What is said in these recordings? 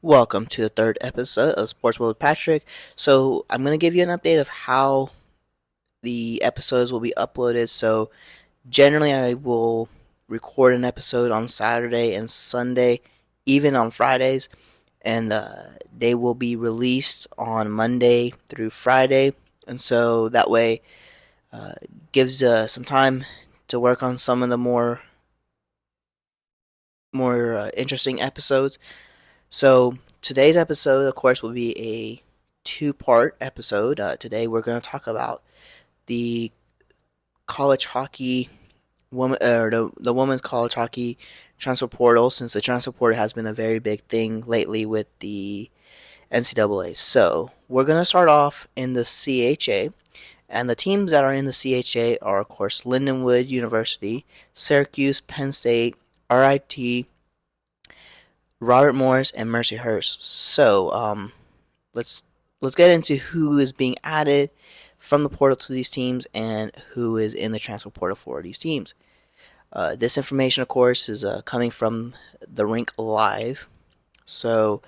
Welcome to the third episode of Sports World with Patrik. So, I'm going to give you an update of how the episodes will be uploaded. So, generally, I will record an episode on Saturday and Sunday, even on Fridays, and they will be released on Monday through Friday. And so that way, gives some time to work on some of the more interesting episodes. So today's episode, of course, will be a two-part episode. Today we're going to talk about the college hockey woman, or the women's college hockey transfer portal, since the transfer portal has been a very big thing lately with the NCAA. So we're going to start off in the CHA, and the teams that are in the CHA are, of course, Lindenwood University, Syracuse, Penn State, RIT, Robert Morris, and Mercyhurst. So, let's let's get into who is being added from the portal to these teams and who is in the transfer portal for these teams. This information, of course, is coming from the Rink Live. So,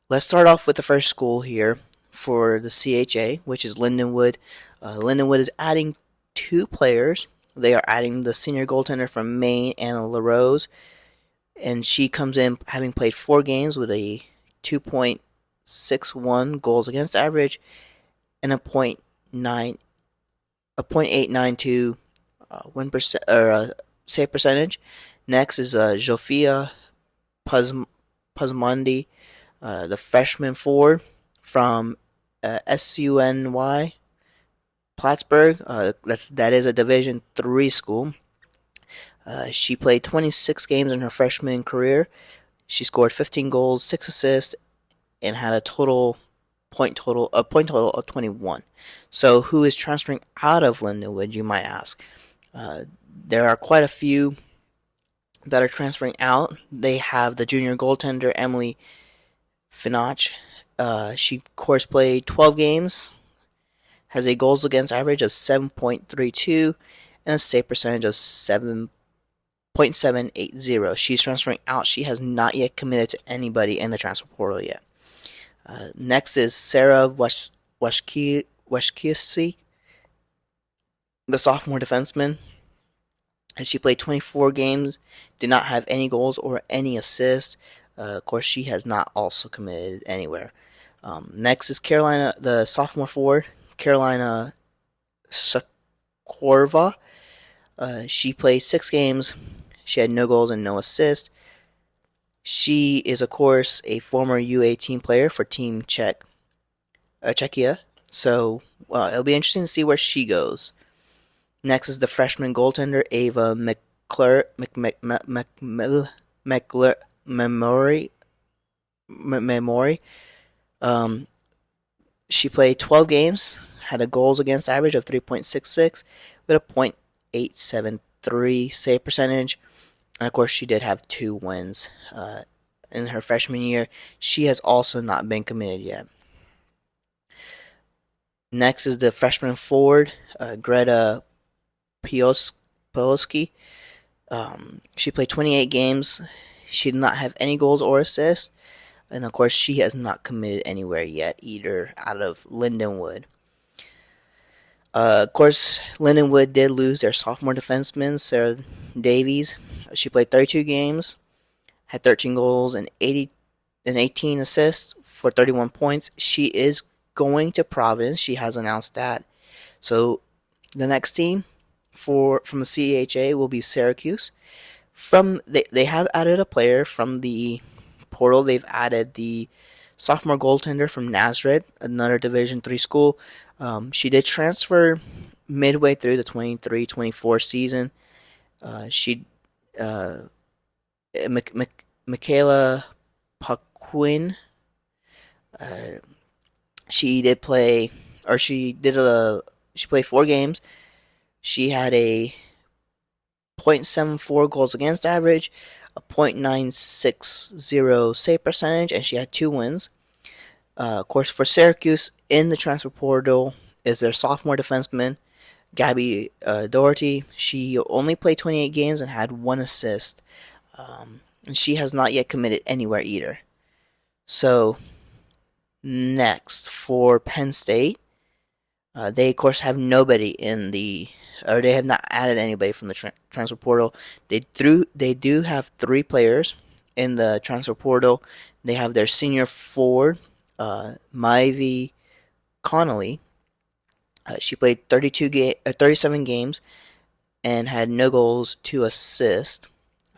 let's start off with the first school here for the CHA, which is Lindenwood. Lindenwood is adding two players. They are adding the senior goaltender from Maine, Anna LaRose, and she comes in having played 4 games with a 2.61 goals against average and a .892 win percent or save percentage. Next is Jofia Puzmondi, the freshman forward from SUNY Plattsburgh. That is a Division III school. She played 26 games in her freshman career. She scored 15 goals, 6 assists, and had a point total of 21. So, who is transferring out of Lindenwood, you might ask? There are quite a few that are transferring out. They have the junior goaltender Emily Finach. She, of course, played 12 games, has a goals against average of 7.32, and a save percentage of 7.780. She's transferring out. She has not yet committed to anybody in the transfer portal yet. Next is Sarah Washkiewski, the sophomore defenseman. And she played 24 games, did not have any goals or any assists. Of course, she has not also committed anywhere. Next is Carolina, the sophomore forward, Carolina Sakorva. She played 6 games. She had no goals and no assists. She is, of course, a former U18 player for Team Czechia. So, it'll be interesting to see where she goes. Next is the freshman goaltender, Ava Memory. She played 12 games, had a goals against average of 3.66 with a .873 save percentage. And of course, she did have 2 wins in her freshman year. She has also not been committed yet. Next is the freshman forward, Greta Pioski. She played 28 games. She did not have any goals or assists. And of course, she has not committed anywhere yet either out of Lindenwood. Of course, Lindenwood did lose their sophomore defenseman, Sarah Davies. She played 32 games, had 13 goals and 18 assists for 31 points. She is going to Providence. She has announced that. So the next team from the CHA will be Syracuse. They have added a player from the portal. They've added the sophomore goaltender from Nazareth, another Division III school. She did transfer midway through the 23-24 season. Michaela Paquin. She played 4 games. She had a .74 goals against average, a .960 save percentage, and she had 2 wins. Of course, for Syracuse, in the transfer portal is their sophomore defenseman, Gabby Doherty. She only played 28 games and had 1 assist. And she has not yet committed anywhere either. So next for Penn State, they of course have nobody in the, or they have not added anybody from the transfer portal. They do have 3 players in the transfer portal. They have their senior forward, Maivy Connolly. She played 37 games and had no goals, 2 assists.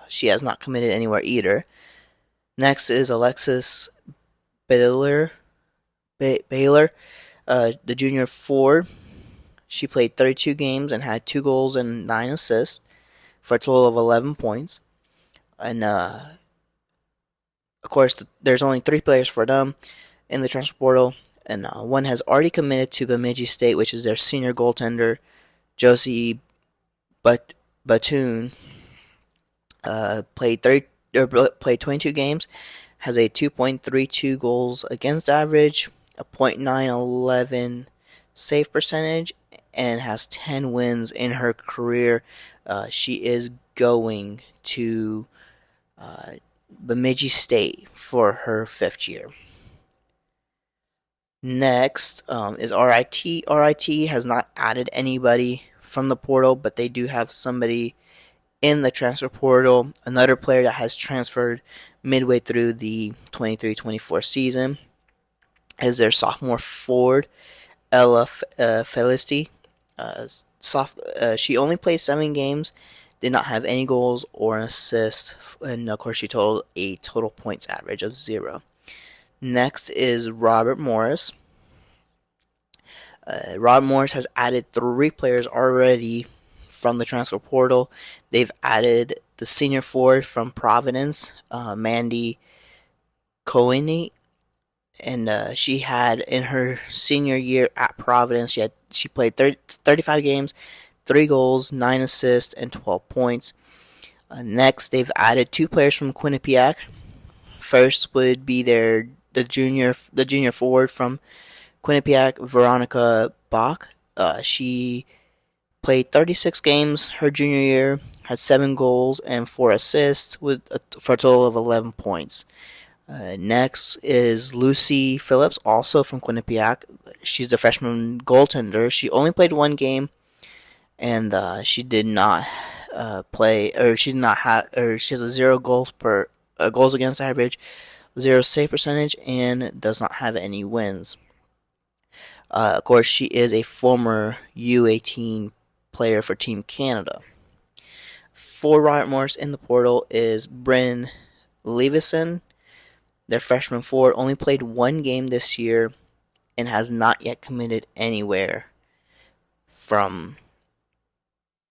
She has not committed anywhere either. Next is Alexis Baylor, the junior forward. She played 32 games and had 2 goals and 9 assists for a total of 11 points. And of course, there's only 3 players for them in the transfer portal, and one has already committed to Bemidji State, which is their senior goaltender, Josie Batoon. Played 22 games, has a 2.32 goals against average, a .911 save percentage, and has 10 wins in her career. She is going to Bemidji State for her 5th year. Next is RIT. RIT has not added anybody from the portal, but they do have somebody in the transfer portal, another player that has transferred midway through the 23-24 season is their sophomore forward, Ella Felicity. She only played 7 games, did not have any goals or an assist, and of course she totaled a total points average of 0. Next is Robert Morris. Robert Morris has added 3 players already from the transfer portal. They've added the senior forward from Providence, Mandy Cooney, and she had in her senior year at Providence, she played 35 games, 3 goals, 9 assists, and 12 points. Next, they've added 2 players from Quinnipiac. First would be the junior forward from Quinnipiac, Veronica Bach. She played 36 games her junior year, had 7 goals and 4 assists for a total of 11 points. Next is Lucy Phillips, also from Quinnipiac. She's the freshman goaltender. She only played 1 game, and she did not play, or she did not have, or she has a 0 goals against average, 0 save percentage, and does not have any wins. Of course, she is a former U18 player for Team Canada. For Robert Morris in the portal is Bryn Levison. Their freshman forward only played 1 game this year and has not yet committed anywhere from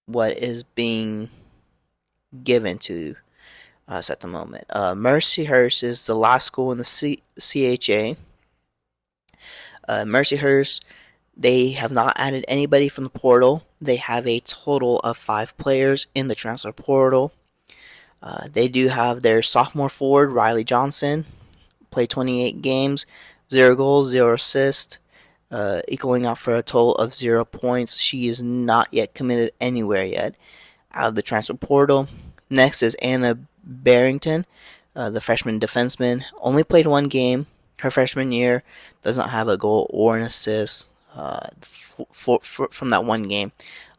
what is being given to us at the moment. Mercyhurst is the last school in the CHA. Mercyhurst, they have not added anybody from the portal. They have a total of 5 players in the transfer portal. They do have their sophomore forward, Riley Johnson, played 28 games, 0 goals, 0 assists, equaling out for a total of 0 points. She is not yet committed anywhere yet out of the transfer portal. Next is Anna Barrington, the freshman defenseman, only played 1 game her freshman year, does not have a goal or an assist from that 1 game.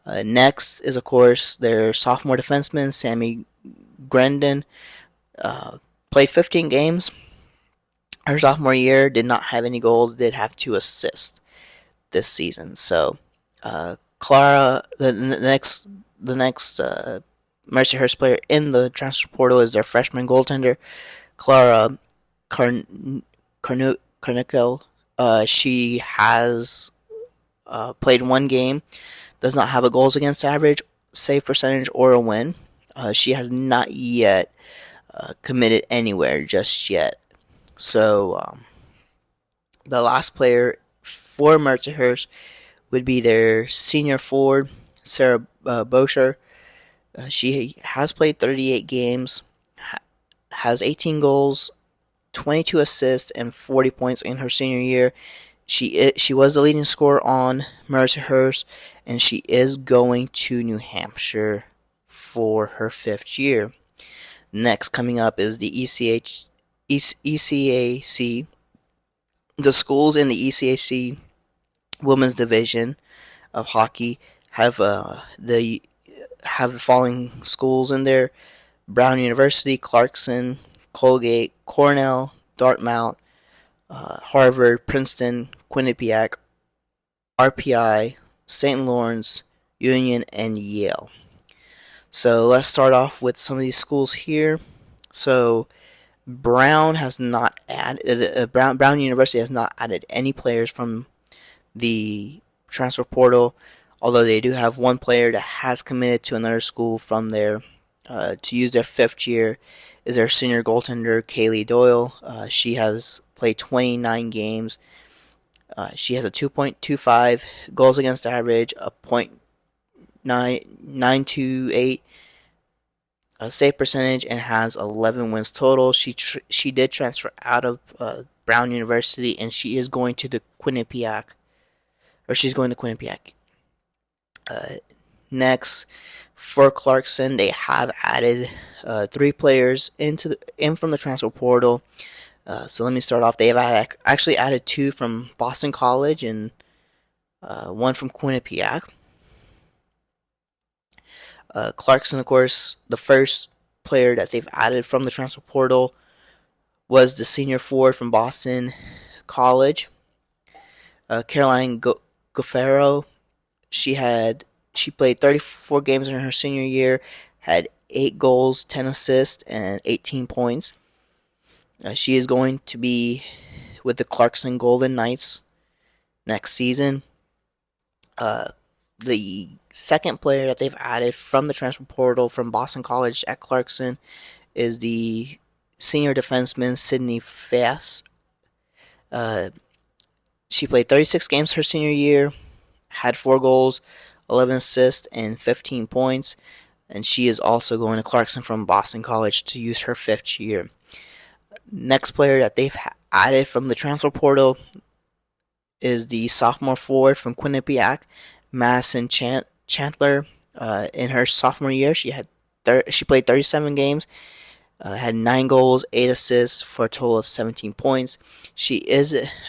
Next is, of course, their sophomore defenseman, Sammy Grendon, played 15 games. Her sophomore year, did not have any goals, did have 2 assists this season. So, Clara, the next Mercyhurst player in the transfer portal is their freshman goaltender, Clara Carnickel. She has played 1 game, does not have a goals against average, save percentage, or a win. She has not yet committed anywhere just yet. So, the last player for Mercyhurst would be their senior forward, Sarah Bosher. She has played 38 games, has 18 goals, 22 assists, and 40 points in her senior year. She was the leading scorer on Mercyhurst, and she is going to New Hampshire for her 5th year. Next, coming up is the ECAC. The schools in the ECAC women's division of hockey have the following schools in there: Brown University, Clarkson, Colgate, Cornell, Dartmouth, Harvard, Princeton, Quinnipiac, RPI, St. Lawrence, Union, and Yale. So let's start off with some of these schools here. So Brown has not added Brown University has not added any players from the transfer portal, although they do have one player that has committed to another school from there to use their fifth year. Is their senior goaltender Kaylee Doyle. She has played 29 games. She has a 2.25 goals against average, a .928 save percentage, and has 11 wins total. She did transfer out of Brown University, and she is going to the Quinnipiac, or she's going to Quinnipiac. Next, for Clarkson, they have added 3 players in from the transfer portal. So let me start off. They have actually added 2 from Boston College and 1 from Quinnipiac. Clarkson, of course, the first player that they've added from the transfer portal was the senior forward from Boston College, Caroline Goffero. She played 34 games in her senior year, had 8 goals, 10 assists, and 18 points. She is going to be with the Clarkson Golden Knights next season. The second player that they've added from the transfer portal from Boston College at Clarkson is the senior defenseman Sydney Fass. She played 36 games her senior year, had 4 goals, 11 assists, and 15 points, and she is also going to Clarkson from Boston College to use her 5th year. Next player that they've added from the transfer portal is the sophomore forward from Quinnipiac, Madison Chandler. In her sophomore year, she played 37 games, had 9 goals, 8 assists for a total of 17 points.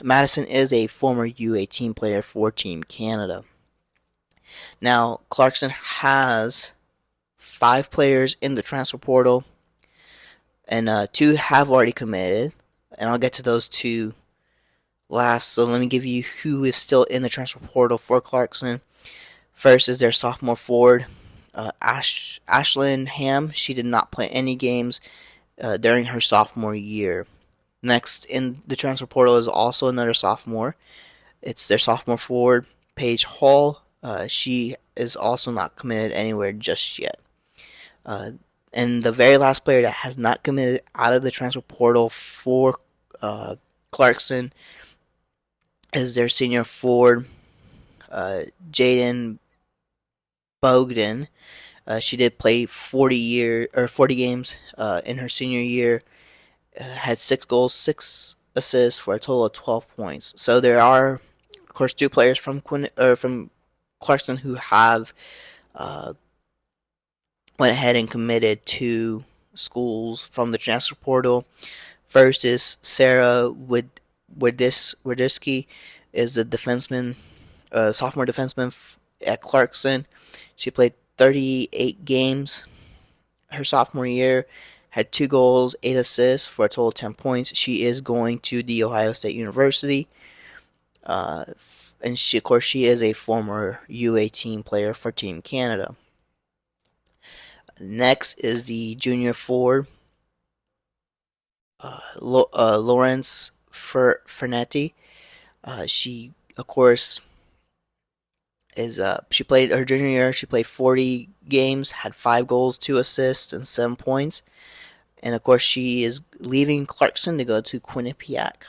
Madison is a former U18 player for Team Canada. Now, Clarkson has 5 players in the transfer portal, and 2 have already committed, and I'll get to those 2 last. So let me give you who is still in the transfer portal for Clarkson. First is their sophomore forward, Ashlyn Ham. She did not play any games during her sophomore year. Next in the transfer portal is also another sophomore. It's their sophomore forward, Paige Hall. She is also not committed anywhere just yet. And the very last player that has not committed out of the transfer portal for Clarkson is their senior forward, Jaden Bogdan. She did play 40 games in her senior year. Had 6 goals, 6 assists for a total of 12 points. So there are, of course, 2 players from Clarkson who have went ahead and committed to schools from the transfer portal. First is Sarah Wardisky, is the defenseman, sophomore defenseman at Clarkson. She played 38 games her sophomore year, had 2 goals, 8 assists for a total of 10 points. She is going to The Ohio State University. And she is a former U18 player for Team Canada. Next is the junior forward, Lawrence Fernetti. She, of course, she played her junior year. She played 40 games, had 5 goals, 2 assists, and 7 points. And of course, she is leaving Clarkson to go to Quinnipiac.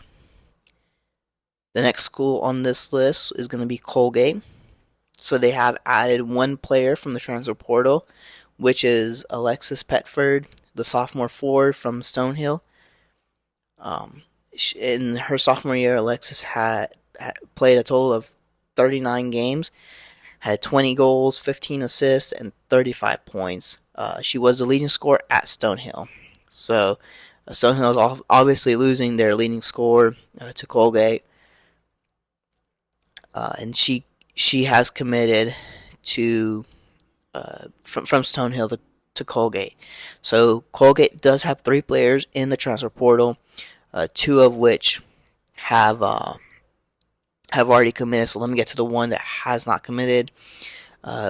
The next school on this list is going to be Colgate. So they have added 1 player from the transfer portal, which is Alexis Petford, the sophomore forward from Stonehill. In her sophomore year, Alexis had played a total of 39 games, had 20 goals, 15 assists, and 35 points. She was the leading scorer at Stonehill. So Stonehill is obviously losing their leading scorer to Colgate, and she has committed to from Stonehill to Colgate. So Colgate does have 3 players in the transfer portal, 2 of which have already committed. So let me get to the one that has not committed,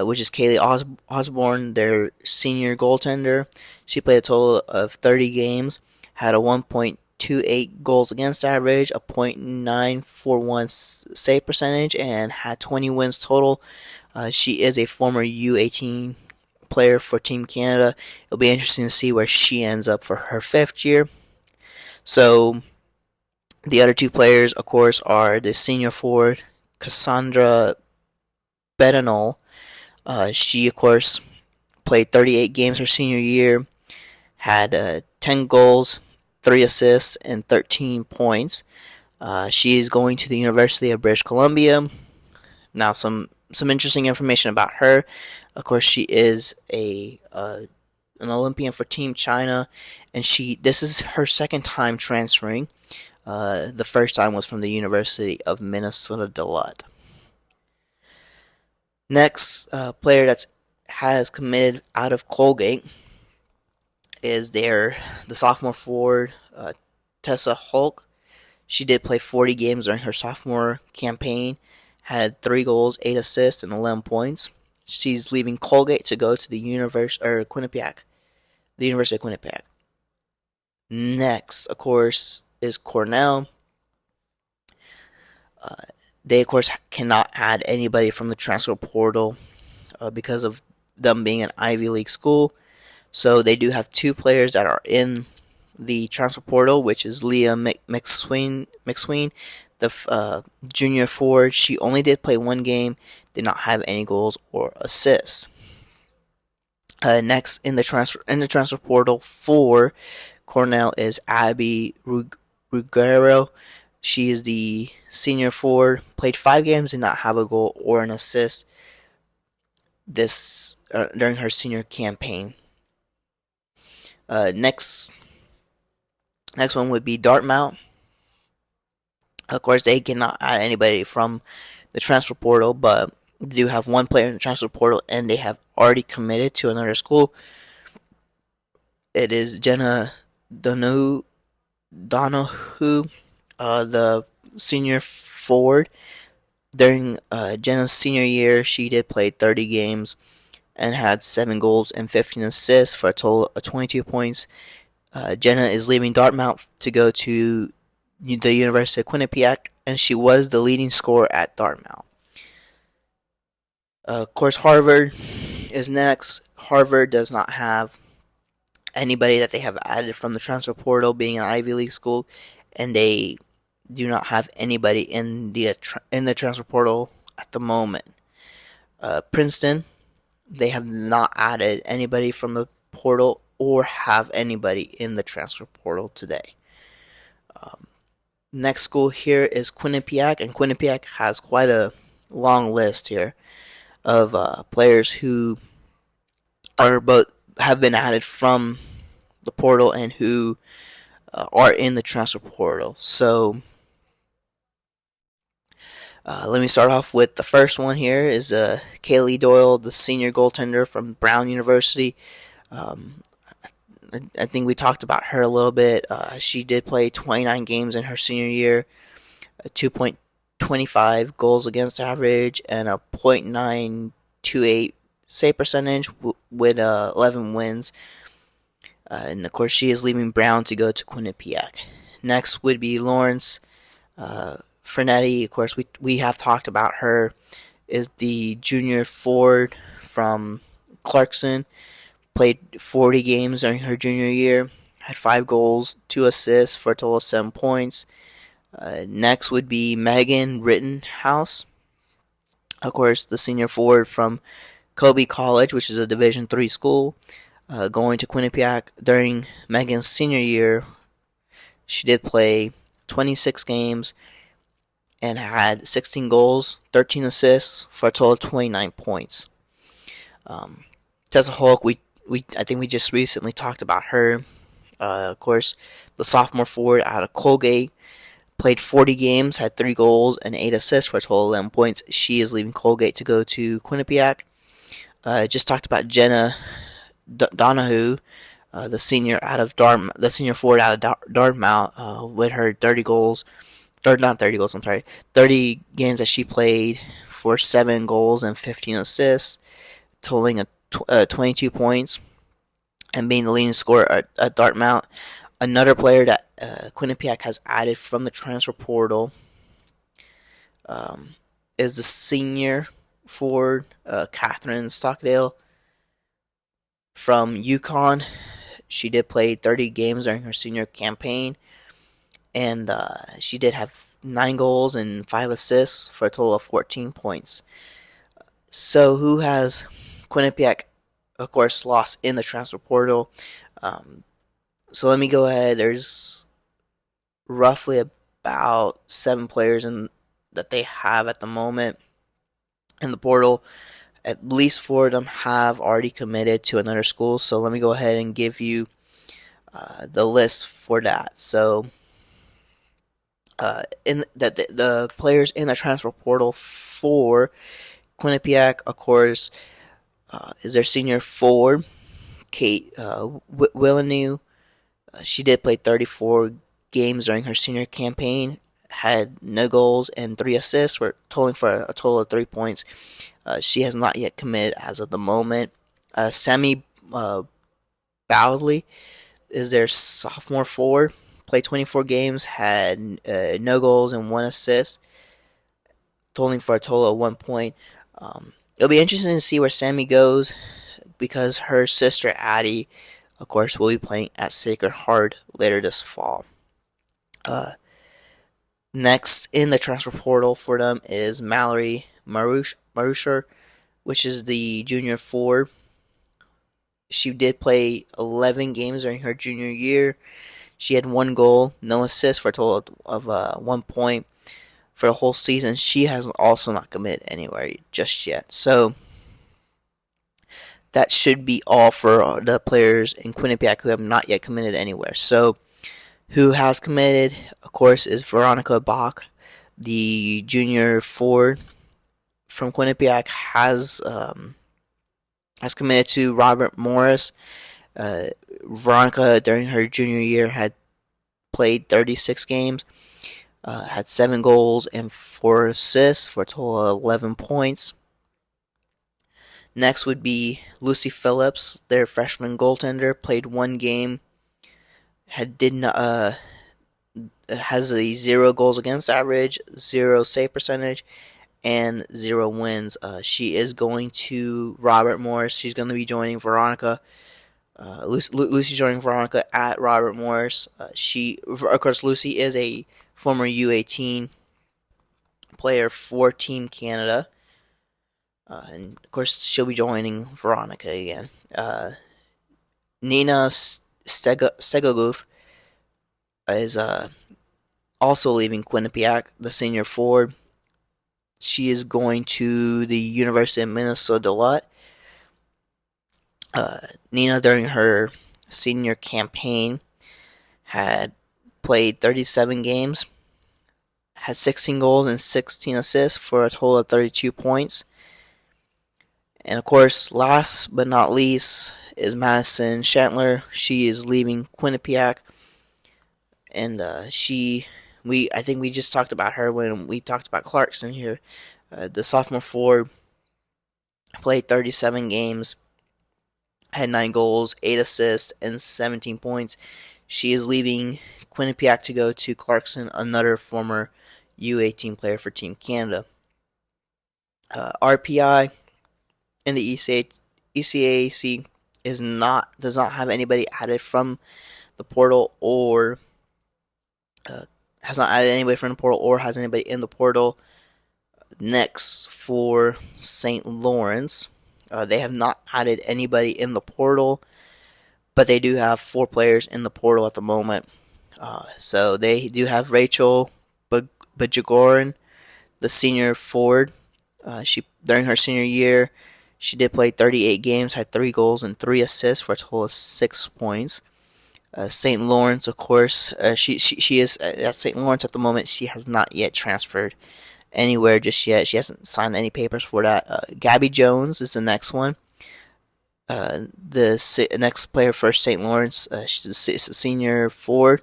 which is Kaylee Osborne, their senior goaltender. She played a total of 30 games, had a 1.28 goals against average, a .941 save percentage, and had 20 wins total. She is a former U18 player for Team Canada. It'll be interesting to see where she ends up for her 5th year. So the other 2 players, of course, are the senior forward Cassandra Bedinol. She, of course, played 38 games her senior year, had 10 goals, 3 assists, and 13 points. She is going to the University of British Columbia. Now, some interesting information about her. Of course, she is an Olympian for Team China, and this is her 2nd time transferring. The first time was from the University of Minnesota Duluth. Next player that has committed out of Colgate is the sophomore forward Tessa Hulk. She did play 40 games during her sophomore campaign, had 3 goals, 8 assists, and 11 points. She's leaving Colgate to go to the University of Quinnipiac. Next, of course, is Cornell. They, of course, cannot add anybody from the transfer portal because of them being an Ivy League school. So they do have 2 players that are in the transfer portal, which is Leah McSween, the junior forward. She only did play 1 game, did not have any goals or assists. Next in the transfer portal for Cornell is Abby Ruggiero. She is the senior forward, played 5 games, did not have a goal or an assist during her senior campaign. Next one would be Dartmouth. Of course, they cannot add anybody from the transfer portal, but they do have 1 player in the transfer portal, and they have already committed to another school. It is Jenna Donahue, the senior forward. During Jenna's senior year, she did play 30 games and had 7 goals and 15 assists for a total of 22 points. Jenna is leaving Dartmouth to go to the University of Quinnipiac, and she was the leading scorer at Dartmouth. Of course, Harvard is next. Harvard does not have anybody that they have added from the transfer portal, being an Ivy League school, and they do not have anybody in the transfer portal at the moment. Princeton, they have not added anybody from the portal or have anybody in the transfer portal today. Next school here is Quinnipiac, and Quinnipiac has quite a long list here of players who have been added from the portal and who are in the transfer portal. So let me start off with the first one here is Kaylee Doyle, the senior goaltender from Brown University. I think we talked about her a little bit. She did play 29 games in her senior year, a 2.25 goals against average, and a .928 save percentage with 11 wins. And of course, she is leaving Brown to go to Quinnipiac. Next would be Lawrence Frenetti. Of course, we have talked about her. Is the junior forward from Clarkson. Played 40 games during her junior year. Had 5 goals, 2 assists for a total of 7 points. Next would be Megan Rittenhouse. Of course, the senior forward from Kobe College, which is a Division III school. Going to Quinnipiac during Megan's senior year. She did play 26 games and had 16 goals, 13 assists for a total of 29 points. Tessa Hulk, I think we just recently talked about her. Of course, the sophomore forward out of Colgate played 40 games, had 3 goals and 8 assists for a total of 11 points. She is leaving Colgate to go to Quinnipiac. Just talked about Jenna Donahue, the senior out of Dartmouth, the senior forward out of Dartmouth, with her 30 goals, or not 30 goals, I'm sorry, 30 games that she played for 7 goals and 15 assists, totaling 22 points, and being the leading scorer at Dartmouth. Another player that Quinnipiac has added from the transfer portal is the senior forward, Catherine Stockdale from UConn. She did play 30 games during her senior campaign, and she did have 9 goals and 5 assists for a total of 14 points. So, who has Quinnipiac, of course, lost in the transfer portal? So let me go ahead. There's roughly about 7 players that they have at the moment in the portal. At least 4 of them have already committed to another school. So let me go ahead and give you the list for that. So in that the players in the transfer portal for Quinnipiac, of course, is their senior forward, Kate Willenue. She did play 34 games during her senior campaign, had no goals and 3 assists, totaling for a total of 3 points. She has not yet committed as of the moment. Sammy Bowley is their sophomore forward, played 24 games, had no goals and 1 assist, totaling for a total of 1 point. It'll be interesting to see where Sammy goes, because her sister Addie, of course, will be playing at Sacred Heart later this fall. Next in the transfer portal for them is Mallory Marusher, which is the junior forward. She did play 11 games during her junior year. She had 1 goal, no assist, for a total of 1 point for the whole season. She has also not committed anywhere just yet. So that should be all for the players in Quinnipiac who have not yet committed anywhere. So who has committed, of course, is Veronica Bach, the junior forward from Quinnipiac, has committed to Robert Morris. Veronica, during her junior year, had played 36 games, had 7 goals and 4 assists for a total of 11 points. Next would be Lucy Phillips, their freshman goaltender, played 1 game, has a 0 goals against average, 0 save percentage, and 0 wins. She is going to Robert Morris. She's going to be joining Veronica. Lucy joining Veronica at Robert Morris. Of course, Lucy is a former U18 player for Team Canada. And of course, she'll be joining Veronica again. Nina Stegogoof is also leaving Quinnipiac, the senior forward. She is going to the University of Minnesota Duluth. Nina, during her senior campaign, had played 37 games, had 16 goals and 16 assists for a total of 32 points. And of course, last but not least is Madison Shantler. She is leaving Quinnipiac, and I think we just talked about her when we talked about Clarkson here. The sophomore forward played 37 games, had 9 goals, 8 assists, and 17 points. She is leaving Quinnipiac to go to Clarkson, another former U18 player for Team Canada. RPI in the ECAC does not have anybody added from the portal, or has not added anybody from the portal, or has anybody in the portal. Next, for St. Lawrence, they have not added anybody in the portal, but they do have 4 players in the portal at the moment. So they do have Rachel Bajagoran, the senior forward. During her senior year, she did play 38 games, had 3 goals and 3 assists for a total of 6 points. St. Lawrence, of course, she is at St. Lawrence at the moment. She has not yet transferred anywhere just yet. She hasn't signed any papers for that. Gabby Jones is the next one. The next player for St. Lawrence, she's a senior forward,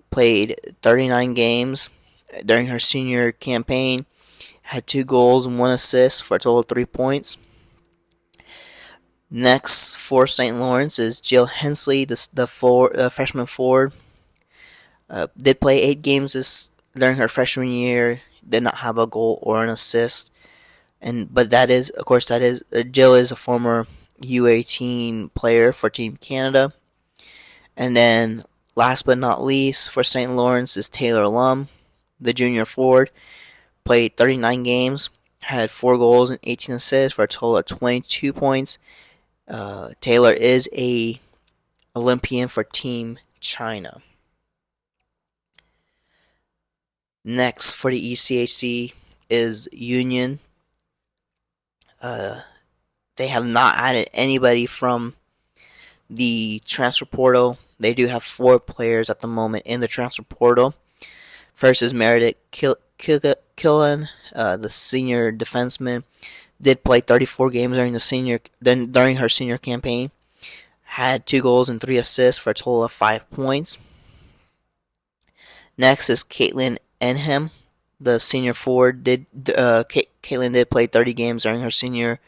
played 39 games during her senior campaign, had 2 goals and 1 assist for a total of 3 points. Next for St. Lawrence is Jill Hensley, the freshman forward. Did play 8 games during her freshman year. Did not have a goal or an assist. But that is, of course, Jill is a former U18 player for Team Canada. And then, last but not least, for St. Lawrence is Taylor Lum, the junior forward. Played 39 games, had 4 goals and 18 assists for a total of 22 points. Taylor is a Olympian for Team China. Next for the ECHC is Union. They have not added anybody from the transfer portal. They do have 4 players at the moment in the transfer portal. First is Meredith Killen, the senior defenseman. Did play 34 games during her senior campaign. Had 2 goals and 3 assists for a total of 5 points. Next is Caitlin Enham, the senior forward. Caitlin did play 30 games during her senior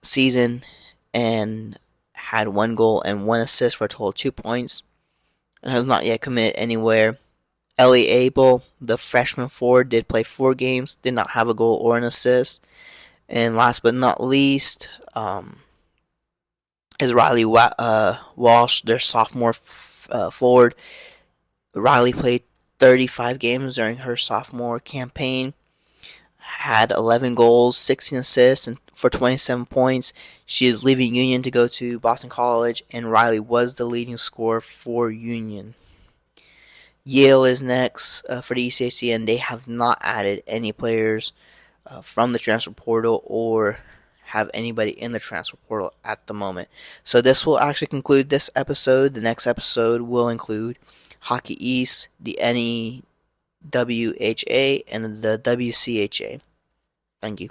season and had 1 goal and 1 assist for a total of 2 points, and has not yet committed anywhere. Ellie Abel, the freshman forward, did play 4 games, did not have a goal or an assist. And last but not least is Riley Walsh, their sophomore forward. Riley played 35 games during her sophomore campaign, had 11 goals, 16 assists, and for 27 points. She is leaving Union to go to Boston College, and Riley was the leading scorer for Union. Yale is next for the ECAC, and they have not added any players from the transfer portal or have anybody in the transfer portal at the moment. So this will actually conclude this episode. The next episode will include Hockey East, the NEWHA, and the WCHA. Thank you.